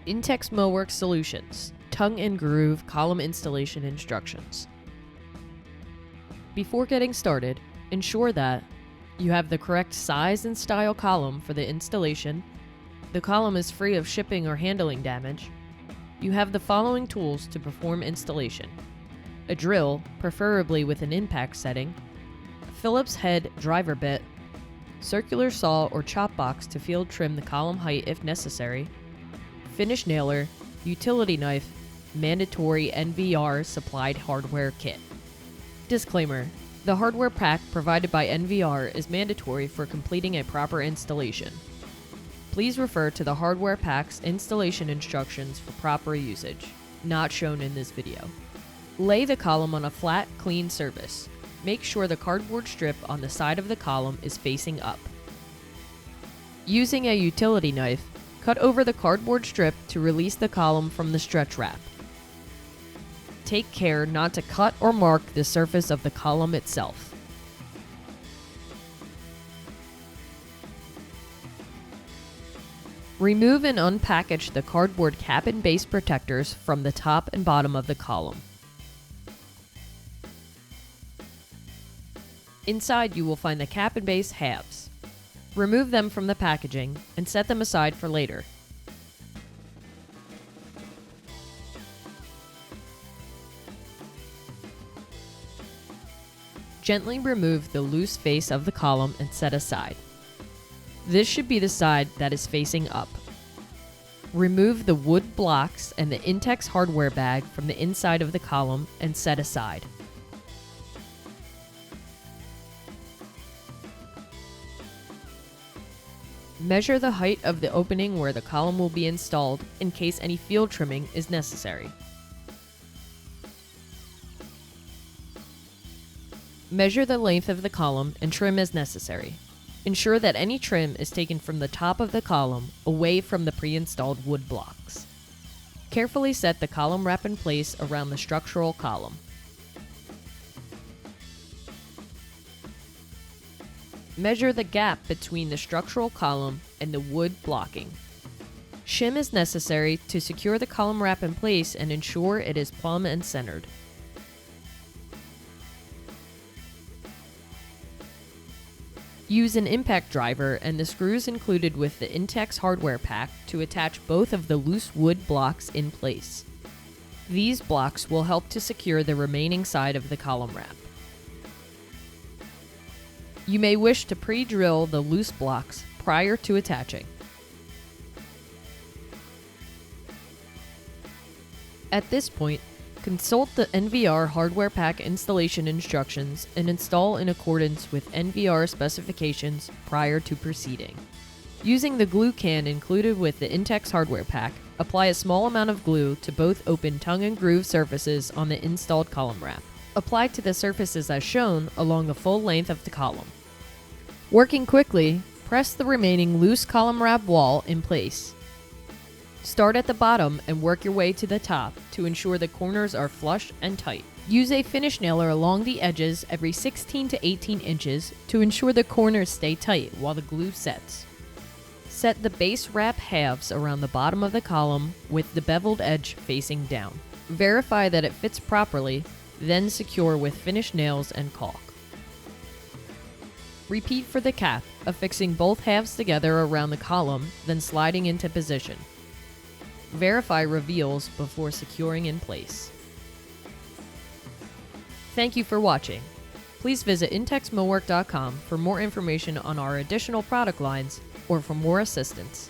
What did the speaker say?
Intex Millwork Solutions Tongue and Groove Column Installation Instructions. Before getting started, ensure that you have the correct size and style column for the installation, the column is free of shipping or handling damage, you have the following tools to perform installation: a drill, preferably with an impact setting, a Phillips head driver bit, circular saw or chop box to field trim the column height if necessary, finish nailer, utility knife, mandatory NVR supplied hardware kit. Disclaimer: the hardware pack provided by NVR is mandatory for completing a proper installation. Please refer to the hardware pack's installation instructions for proper usage, not shown in this video. Lay the column on a flat, clean surface. Make sure the cardboard strip on the side of the column is facing up. Using a utility knife, cut over the cardboard strip to release the column from the stretch wrap. Take care not to cut or mark the surface of the column itself. Remove and unpackage the cardboard cap and base protectors from the top and bottom of the column. Inside you will find the cap and base halves. Remove them from the packaging and set them aside for later. Gently remove the loose face of the column and set aside. This should be the side that is facing up. Remove the wood blocks and the Intex hardware bag from the inside of the column and set aside. Measure the height of the opening where the column will be installed in case any field trimming is necessary. Measure the length of the column and trim as necessary. Ensure that any trim is taken from the top of the column away from the pre-installed wood blocks. Carefully set the column wrap in place around the structural column. Measure the gap between the structural column and the wood blocking. Shim is necessary to secure the column wrap in place and ensure it is plumb and centered. Use an impact driver and the screws included with the Intex hardware pack to attach both of the loose wood blocks in place. These blocks will help to secure the remaining side of the column wrap. You may wish to pre-drill the loose blocks prior to attaching. At this point, consult the NVR hardware pack installation instructions and install in accordance with NVR specifications prior to proceeding. Using the glue can included with the Intex hardware pack, apply a small amount of glue to both open tongue and groove surfaces on the installed column wrap. Apply to the surfaces as shown along the full length of the column. Working quickly, press the remaining loose column wrap wall in place. Start at the bottom and work your way to the top to ensure the corners are flush and tight. Use a finish nailer along the edges every 16 to 18 inches to ensure the corners stay tight while the glue sets. Set the base wrap halves around the bottom of the column with the beveled edge facing down. Verify that it fits properly, then secure with finish nails and caulk. Repeat for the cap, affixing both halves together around the column, then sliding into position. Verify reveals before securing in place. Thank you for watching. Please visit intexmillwork.com for more information on our additional product lines or for more assistance.